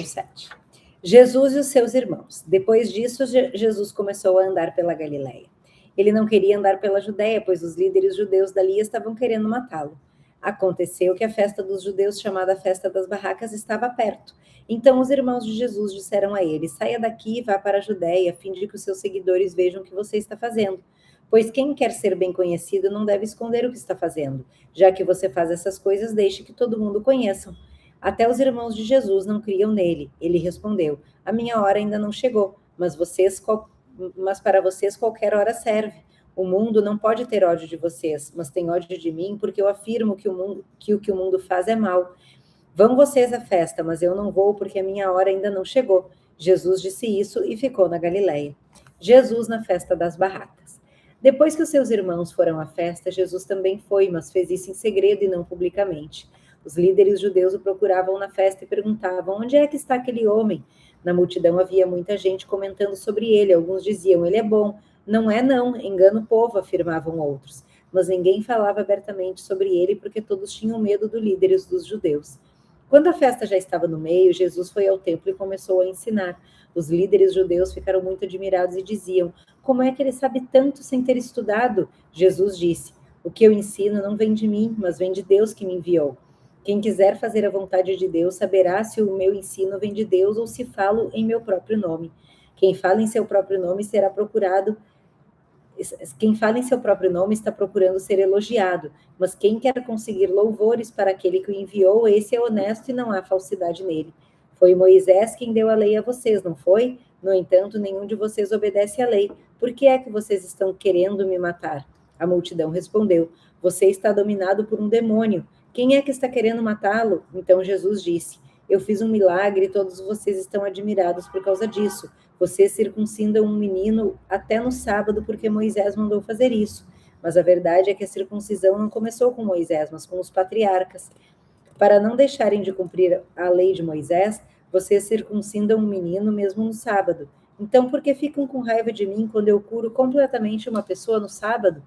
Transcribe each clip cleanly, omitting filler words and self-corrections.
7. Jesus e os seus irmãos. Depois disso, Jesus começou a andar pela Galileia. Ele não queria andar pela Judéia, pois os líderes judeus dali estavam querendo matá-lo. Aconteceu que a festa dos judeus, chamada Festa das Barracas, estava perto. Então os irmãos de Jesus disseram a ele: saia daqui e vá para a Judéia, a fim de que os seus seguidores vejam o que você está fazendo. Pois quem quer ser bem conhecido não deve esconder o que está fazendo. Já que você faz essas coisas, deixe que todo mundo conheça. Até os irmãos de Jesus não criam nele. Ele respondeu: a minha hora ainda não chegou, mas para vocês qualquer hora serve. O mundo não pode ter ódio de vocês, mas tem ódio de mim, porque eu afirmo que o que o mundo faz é mal. Vão vocês à festa, mas eu não vou, porque a minha hora ainda não chegou. Jesus disse isso e ficou na Galileia. Jesus na festa das barracas. Depois que os seus irmãos foram à festa, Jesus também foi, mas fez isso em segredo e não publicamente. Os líderes judeus o procuravam na festa e perguntavam: onde é que está aquele homem? Na multidão havia muita gente comentando sobre ele. Alguns diziam: ele é bom. Não é não, engana o povo, afirmavam outros. Mas ninguém falava abertamente sobre ele, porque todos tinham medo dos líderes dos judeus. Quando a festa já estava no meio, Jesus foi ao templo e começou a ensinar. Os líderes judeus ficaram muito admirados e diziam: como é que ele sabe tanto sem ter estudado? Jesus disse: o que eu ensino não vem de mim, mas vem de Deus que me enviou. Quem quiser fazer a vontade de Deus saberá se o meu ensino vem de Deus ou se falo em meu próprio nome. Quem fala em seu próprio nome será procurado. Quem fala em seu próprio nome está procurando ser elogiado, mas quem quer conseguir louvores para aquele que o enviou, esse é honesto e não há falsidade nele. Foi Moisés quem deu a lei a vocês, não foi? No entanto, nenhum de vocês obedece à lei. Por que é que vocês estão querendo me matar? A multidão respondeu: você está dominado por um demônio. Quem é que está querendo matá-lo? Então Jesus disse: eu fiz um milagre e todos vocês estão admirados por causa disso. Vocês circuncidam um menino até no sábado porque Moisés mandou fazer isso. Mas a verdade é que a circuncisão não começou com Moisés, mas com os patriarcas. Para não deixarem de cumprir a lei de Moisés, vocês circuncidam um menino mesmo no sábado. Então, por que ficam com raiva de mim quando eu curo completamente uma pessoa no sábado?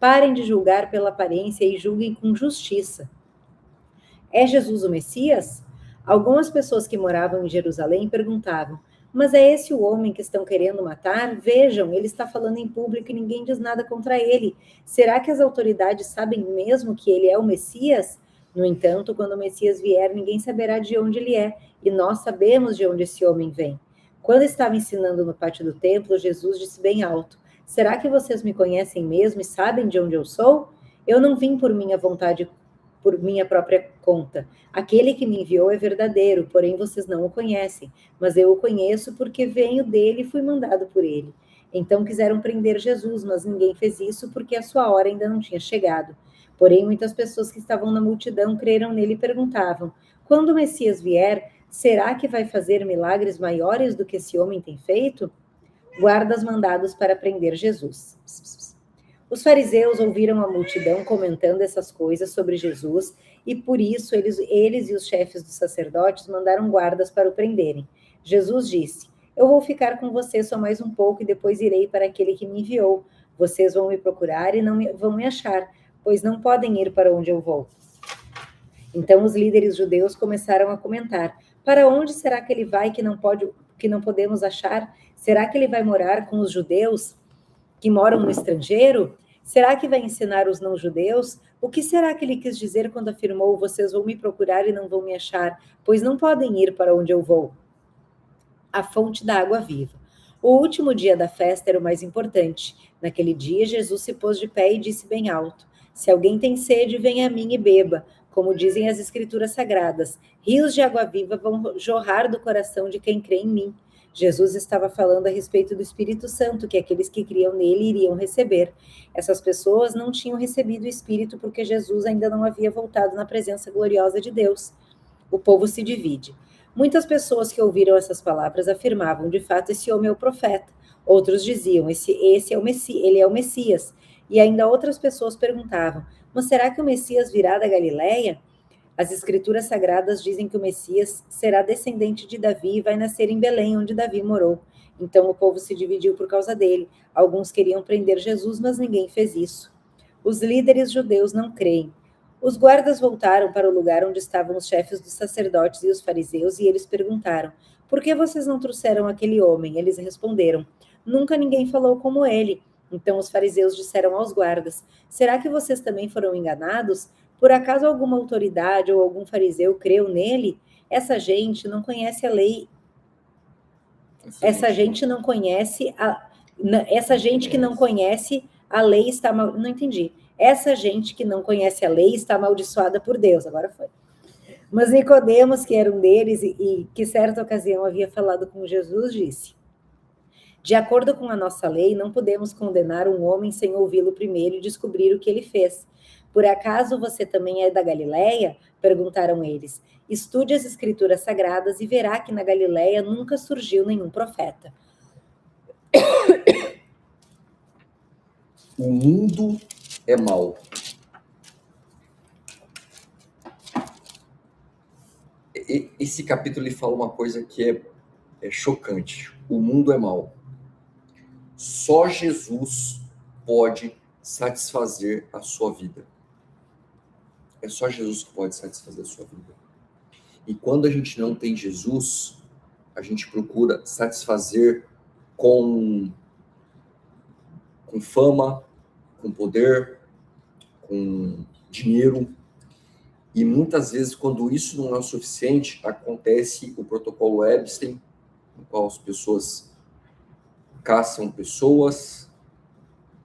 Parem de julgar pela aparência e julguem com justiça. É Jesus o Messias? Algumas pessoas que moravam em Jerusalém perguntavam: mas é esse o homem que estão querendo matar? Vejam, ele está falando em público e ninguém diz nada contra ele. Será que as autoridades sabem mesmo que ele é o Messias? No entanto, quando o Messias vier, ninguém saberá de onde ele é, e nós sabemos de onde esse homem vem. Quando estava ensinando no pátio do templo, Jesus disse bem alto: será que vocês me conhecem mesmo e sabem de onde eu sou? Eu não vim por minha vontade, por minha própria conta. Aquele que me enviou é verdadeiro, porém vocês não o conhecem. Mas eu o conheço porque venho dele e fui mandado por ele. Então quiseram prender Jesus, mas ninguém fez isso porque a sua hora ainda não tinha chegado. Porém, muitas pessoas que estavam na multidão creram nele e perguntavam: quando o Messias vier, será que vai fazer milagres maiores do que esse homem tem feito? Guardas mandados para prender Jesus. Os fariseus ouviram a multidão comentando essas coisas sobre Jesus e por isso eles e os chefes dos sacerdotes mandaram guardas para o prenderem. Jesus disse: eu vou ficar com vocês só mais um pouco e depois irei para aquele que me enviou. Vocês vão me procurar e não vão me achar, pois não podem ir para onde eu vou. Então os líderes judeus começaram a comentar: para onde será que ele vai que não podemos achar? Será que ele vai morar com os judeus que moram no estrangeiro? Será que vai ensinar os não-judeus? O que será que ele quis dizer quando afirmou: vocês vão me procurar e não vão me achar, pois não podem ir para onde eu vou? A fonte da água viva. O último dia da festa era o mais importante. Naquele dia, Jesus se pôs de pé e disse bem alto: se alguém tem sede, venha a mim e beba. Como dizem as Escrituras Sagradas, rios de água viva vão jorrar do coração de quem crê em mim. Jesus estava falando a respeito do Espírito Santo, que aqueles que criam nele iriam receber. Essas pessoas não tinham recebido o Espírito porque Jesus ainda não havia voltado na presença gloriosa de Deus. O povo se divide. Muitas pessoas que ouviram essas palavras afirmavam: de fato, esse homem é o profeta. Outros diziam: esse é o Messias, ele é o Messias. E ainda outras pessoas perguntavam: mas será que o Messias virá da Galileia? As Escrituras Sagradas dizem que o Messias será descendente de Davi e vai nascer em Belém, onde Davi morou. Então o povo se dividiu por causa dele. Alguns queriam prender Jesus, mas ninguém fez isso. Os líderes judeus não creem. Os guardas voltaram para o lugar onde estavam os chefes dos sacerdotes e os fariseus, e eles perguntaram: por que vocês não trouxeram aquele homem? Eles responderam: nunca ninguém falou como ele. Então os fariseus disseram aos guardas: será que vocês também foram enganados? Por acaso alguma autoridade ou algum fariseu creu nele? Essa gente não conhece a lei. Essa gente não conhece essa gente que não conhece a lei está não entendi. Essa gente que não conhece a lei está amaldiçoada por Deus. Agora foi. Mas Nicodemos, que era um deles e que certa ocasião havia falado com Jesus, disse: de acordo com a nossa lei, não podemos condenar um homem sem ouvi-lo primeiro e descobrir o que ele fez. Por acaso você também é da Galileia? Perguntaram eles. Estude as escrituras sagradas e verá que na Galileia nunca surgiu nenhum profeta. O mundo é mau. Esse capítulo ele fala uma coisa que é chocante. O mundo é mau. Só Jesus pode satisfazer a sua vida. É só Jesus que pode satisfazer a sua vida. E quando a gente não tem Jesus, a gente procura satisfazer com fama, com poder, com dinheiro. E muitas vezes, quando isso não é o suficiente, acontece o protocolo Epstein, no qual as pessoas caçam pessoas,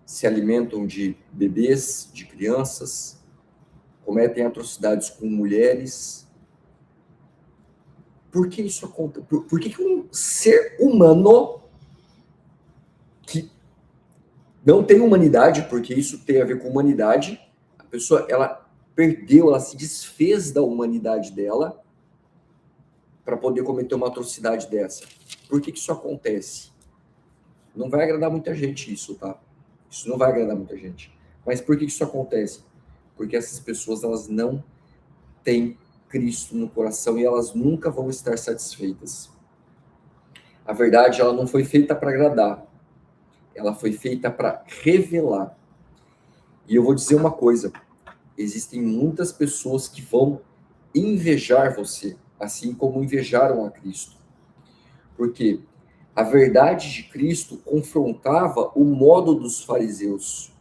se alimentam de bebês, de crianças, cometem atrocidades com mulheres. Por que isso acontece? Por que um ser humano que não tem humanidade, porque isso tem a ver com humanidade, a pessoa, ela perdeu, ela se desfez da humanidade dela para poder cometer uma atrocidade dessa? Por que isso acontece? Não vai agradar muita gente isso, tá? Isso não vai agradar muita gente. Mas por que isso acontece? Porque essas pessoas, elas não têm Cristo no coração e elas nunca vão estar satisfeitas. A verdade, ela não foi feita para agradar. Ela foi feita para revelar. E eu vou dizer uma coisa. Existem muitas pessoas que vão invejar você, assim como invejaram a Cristo. Porque a verdade de Cristo confrontava o modo dos fariseus.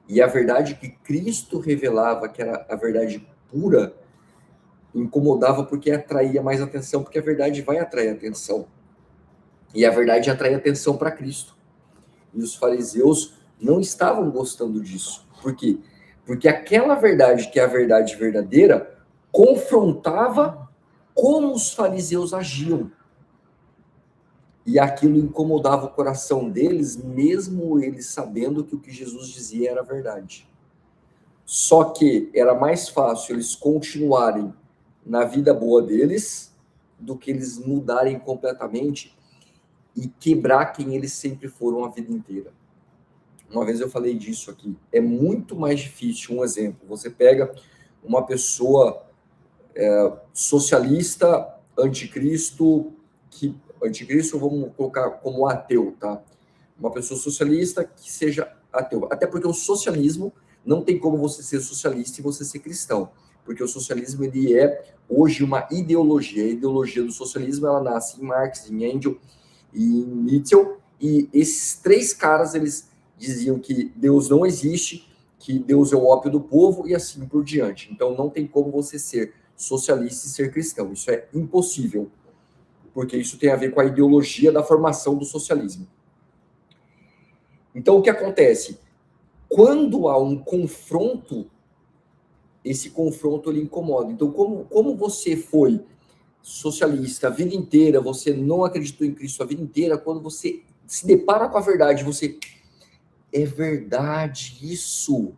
E a verdade que Cristo revelava, que era a verdade pura, incomodava porque atraía mais atenção, porque a verdade vai atrair atenção. E a verdade atrai atenção para Cristo. E os fariseus não estavam gostando disso. Por quê? Porque aquela verdade, que é a verdade verdadeira, confrontava como os fariseus agiam. E aquilo incomodava o coração deles, mesmo eles sabendo que o que Jesus dizia era verdade. Só que era mais fácil eles continuarem na vida boa deles do que eles mudarem completamente e quebrar quem eles sempre foram a vida inteira. Uma vez eu falei disso aqui. É muito mais difícil, um exemplo, você pega uma pessoa socialista, anticristo, vamos colocar como ateu, tá? Uma pessoa socialista que seja ateu. Até porque o socialismo, não tem como você ser socialista e você ser cristão. Porque o socialismo, ele é hoje uma ideologia. A ideologia do socialismo, ela nasce em Marx, em Engels e em Nietzsche. E esses três caras, eles diziam que Deus não existe, que Deus é o ópio do povo e assim por diante. Então não tem como você ser socialista e ser cristão. Isso é impossível, porque isso tem a ver com a ideologia da formação do socialismo. Então o que acontece? Quando há um confronto, esse confronto ele incomoda. Então como você foi socialista a vida inteira, você não acreditou em Cristo a vida inteira, quando você se depara com a verdade, você... É verdade isso.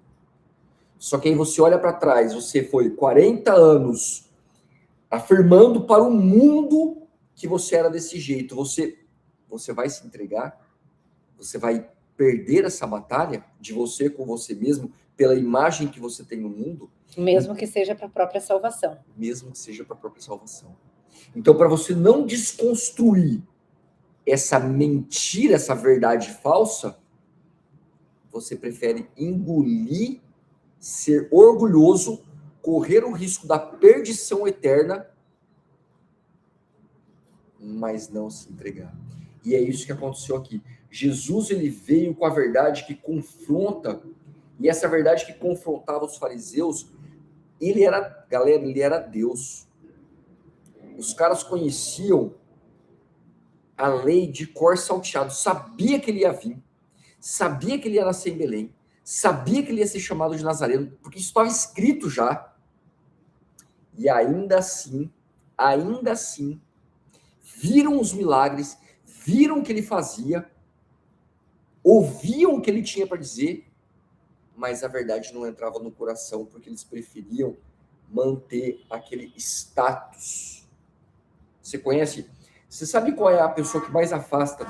Só que aí você olha para trás, você foi 40 anos afirmando para o mundo que você era desse jeito. Você vai se entregar? Você vai perder essa batalha de você com você mesmo, pela imagem que você tem no mundo? Mesmo que seja para a própria salvação. Mesmo que seja para a própria salvação. Então, para você não desconstruir essa mentira, essa verdade falsa, você prefere engolir ser orgulhoso, correr o risco da perdição eterna, mas não se entregar. E é isso que aconteceu aqui. Jesus, ele veio com a verdade que confronta, e essa verdade que confrontava os fariseus, ele era, galera, ele era Deus. Os caras conheciam a lei de cor salteado, sabia que ele ia vir, sabia que ele ia nascer em Belém, sabia que ele ia ser chamado de Nazareno, porque isso estava escrito já. E ainda assim, viram os milagres, viram o que ele fazia, ouviam o que ele tinha para dizer, mas a verdade não entrava no coração, porque eles preferiam manter aquele status. Você sabe qual é a pessoa que mais afasta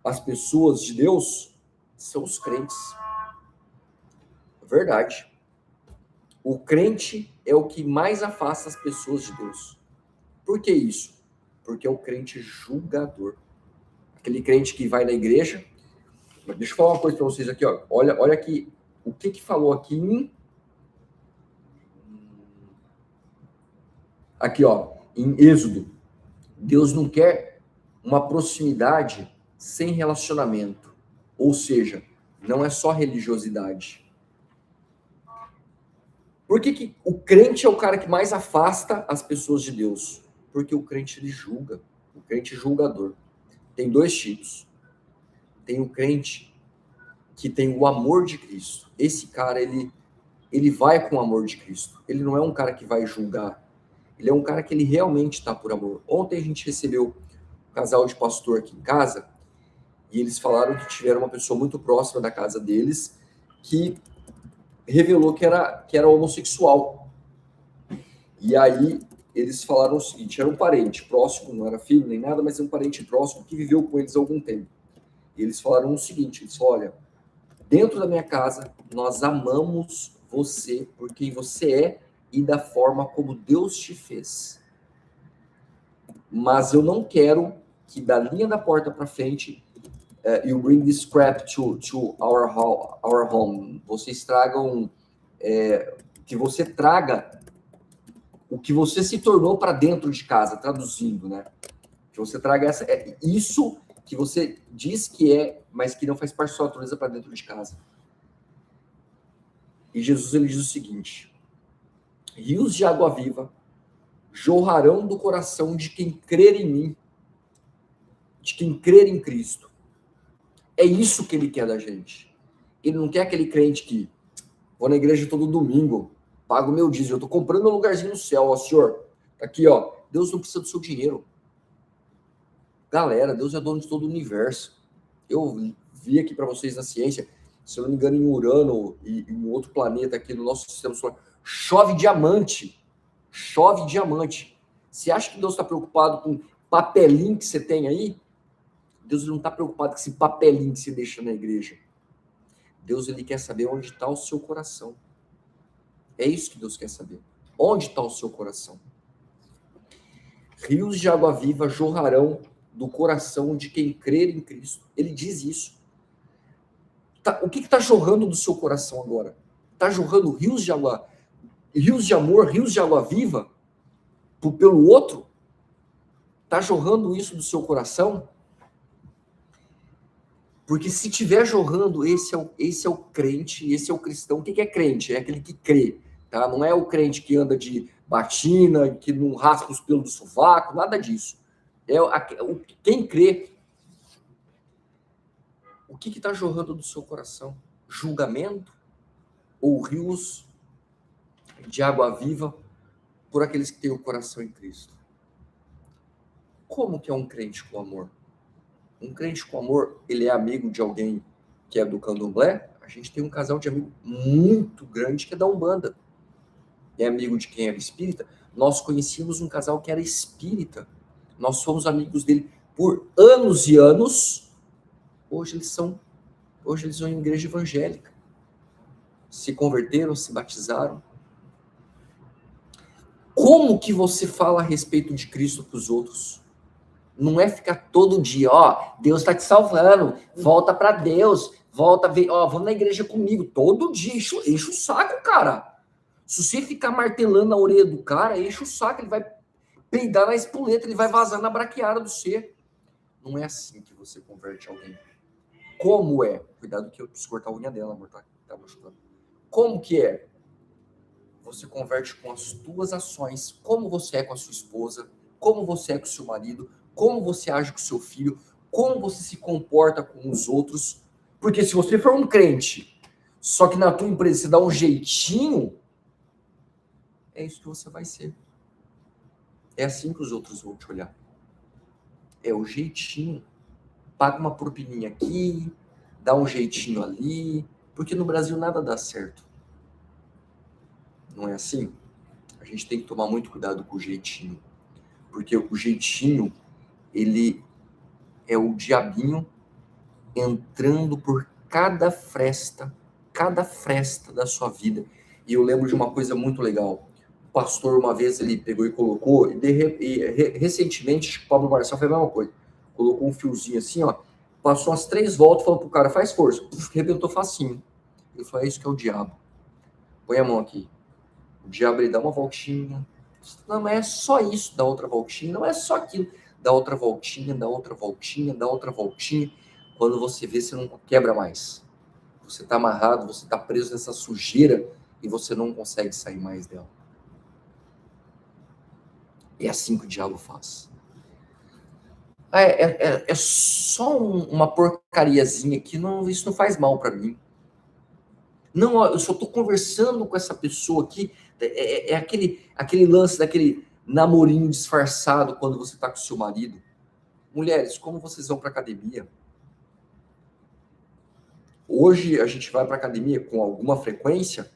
as pessoas de Deus? São os crentes. Verdade. O crente é o que mais afasta as pessoas de Deus. Por que isso? Porque é o crente julgador. Aquele crente que vai na igreja. Deixa eu falar uma coisa para vocês aqui, ó. Olha aqui o que falou aqui em Êxodo. Deus não quer uma proximidade sem relacionamento. Ou seja, não é só religiosidade. Por que o crente é o cara que mais afasta as pessoas de Deus? Porque o crente, ele julga. O crente julgador. Tem dois tipos. Tem o crente que tem o amor de Cristo. Esse cara, ele vai com o amor de Cristo. Ele não é um cara que vai julgar. Ele é um cara que ele realmente está por amor. Ontem a gente recebeu um casal de pastor aqui em casa e eles falaram que tiveram uma pessoa muito próxima da casa deles que revelou que era homossexual. E aí eles falaram o seguinte, era um parente próximo, não era filho nem nada, mas é um parente próximo que viveu com eles há algum tempo. E eles falaram o seguinte, eles falaram, olha, dentro da minha casa, nós amamos você por quem você é e da forma como Deus te fez. Mas eu não quero que da linha da porta para frente you bring this crap to our home. Vocês tragam que você traga o que você se tornou para dentro de casa, traduzindo, né? Que você traga isso que você diz que é, mas que não faz parte da sua natureza para dentro de casa. E Jesus, ele diz o seguinte, rios de água viva jorrarão do coração de quem crer em mim, de quem crer em Cristo. É isso que ele quer da gente. Ele não quer aquele crente que vou na igreja todo domingo, pago meu dízimo, eu tô comprando meu lugarzinho no céu, ó, senhor, tá aqui, ó, Deus não precisa do seu dinheiro. Galera, Deus é dono de todo o universo. Eu vi aqui para vocês na ciência, se eu não me engano, em Urano e em outro planeta aqui no nosso sistema solar, chove diamante. Chove diamante. Você acha que Deus está preocupado com papelinho que você tem aí? Deus não está preocupado com esse papelinho que você deixa na igreja. Deus, ele quer saber onde está o seu coração. É isso que Deus quer saber. Onde está o seu coração? Rios de água viva jorrarão do coração de quem crer em Cristo. Ele diz isso. O que está jorrando do seu coração agora? Está jorrando rios de água, rios de amor, rios de água viva pelo outro? Está jorrando isso do seu coração? Porque se estiver jorrando, esse é o crente, esse é o cristão. O que é crente? É aquele que crê. Tá? Não é o crente que anda de batina, que não raspa os pelos do sovaco, nada disso. Quem crê. O que está jorrando do seu coração? Julgamento ou rios de água viva por aqueles que têm o coração em Cristo? Como que é um crente com amor? Um crente com amor, ele é amigo de alguém que é do candomblé? A gente tem um casal de amigo muito grande que é da Umbanda. É amigo de quem era espírita. Nós conhecíamos um casal que era espírita. Nós fomos amigos dele por anos e anos. Hoje eles vão em igreja evangélica. Se converteram, se batizaram. Como que você fala a respeito de Cristo para os outros? Não é ficar todo dia, ó, Deus tá te salvando, volta para Deus, volta, ó, vamos na igreja comigo, todo dia, enche o saco, cara. Se você ficar martelando a orelha do cara, enche o saco, ele vai peidar na espoleta, ele vai vazar na braquiária do ser. Não é assim que você converte alguém. Como é? Cuidado que eu preciso cortar a unha dela, amor, tá machucando. Como que é? Você converte com as tuas ações, como você é com a sua esposa, como você é com o seu marido, como você age com o seu filho, como você se comporta com os outros. Porque se você for um crente, só que na tua empresa você dá um jeitinho, é isso que você vai ser. É assim que os outros vão te olhar. É o jeitinho. Paga uma propininha aqui, dá um jeitinho ali, porque no Brasil nada dá certo. Não é assim? A gente tem que tomar muito cuidado com o jeitinho. Porque o jeitinho, ele é o diabinho entrando por cada fresta da sua vida. E eu lembro de uma coisa muito legal. O pastor, uma vez, ele pegou e colocou, recentemente, o Pablo Marçal fez a mesma coisa. Colocou um fiozinho assim, ó, passou as 3 voltas, falou pro cara, faz força. Arrebentou facinho. Ele falou, é isso que é o diabo. Põe a mão aqui. O diabo, ele dá uma voltinha. Não é só isso, dá outra voltinha. Não é só aquilo. Dá outra voltinha, dá outra voltinha, dá outra voltinha. Quando você vê, você não quebra mais. Você está amarrado, você está preso nessa sujeira e você não consegue sair mais dela. É assim que o diabo faz. É só uma porcariazinha aqui, não, isso não faz mal para mim. Não, ó, eu só estou conversando com essa pessoa aqui. É aquele lance daquele namorinho disfarçado quando você está com seu marido. Mulheres, como vocês vão para academia? Hoje a gente vai para academia com alguma frequência,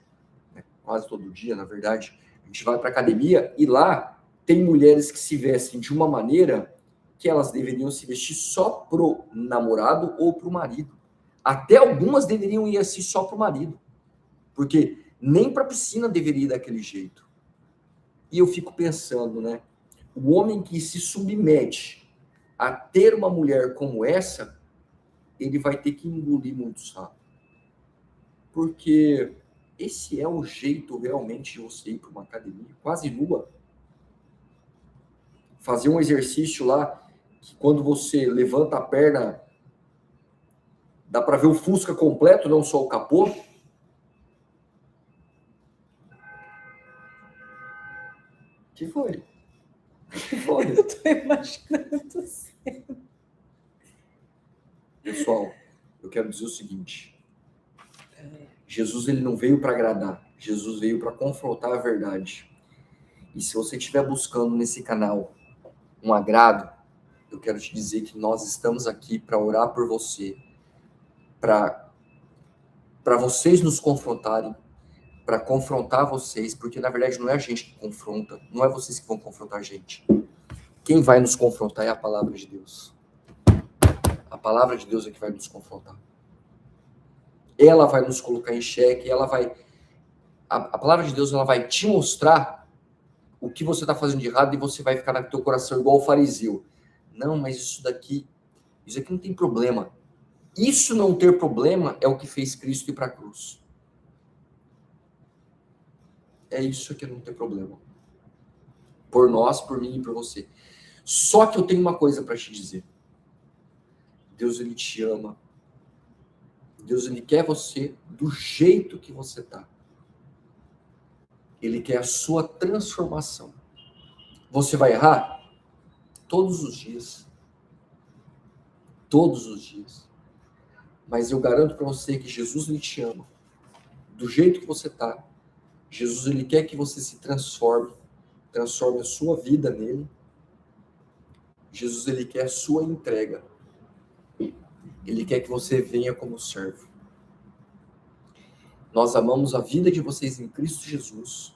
né, quase todo dia, na verdade. A gente vai para academia e lá tem mulheres que se vestem de uma maneira que elas deveriam se vestir só pro namorado ou pro marido. Até algumas deveriam ir assim só pro marido. Porque nem para piscina deveria ir daquele jeito. E eu fico pensando, né? O homem que se submete a ter uma mulher como essa, ele vai ter que engolir muito sapo. Porque esse é o jeito realmente de você ir para uma academia, quase nua. Fazer um exercício lá, que quando você levanta a perna, dá para ver o Fusca completo, não só o capô. Que foi? Que foi? Eu tô imaginando assim. Pessoal, eu quero dizer o seguinte. Jesus, ele não veio para agradar. Jesus veio para confrontar a verdade. E se você estiver buscando nesse canal um agrado, eu quero te dizer que nós estamos aqui para orar por você, para vocês nos confrontarem, para confrontar vocês, porque na verdade não é a gente que confronta, não é vocês que vão confrontar a gente. Quem vai nos confrontar é a palavra de Deus. A palavra de Deus é que vai nos confrontar. Ela vai nos colocar em xeque, ela vai... A palavra de Deus, ela vai te mostrar o que você está fazendo de errado e você vai ficar no teu coração igual o fariseu. Não, mas isso aqui não tem problema. Isso não ter problema é o que fez Cristo ir para a cruz. É isso que não tem problema. Por nós, por mim e por você. Só que eu tenho uma coisa para te dizer. Deus, ele te ama. Deus, ele quer você do jeito que você está. Ele quer a sua transformação. Você vai errar? Todos os dias. Todos os dias. Mas eu garanto para você que Jesus, ele te ama. Do jeito que você está. Jesus, ele quer que você se transforme. Transforme a sua vida nele. Jesus, ele quer a sua entrega. Ele quer que você venha como servo. Nós amamos a vida de vocês em Cristo Jesus.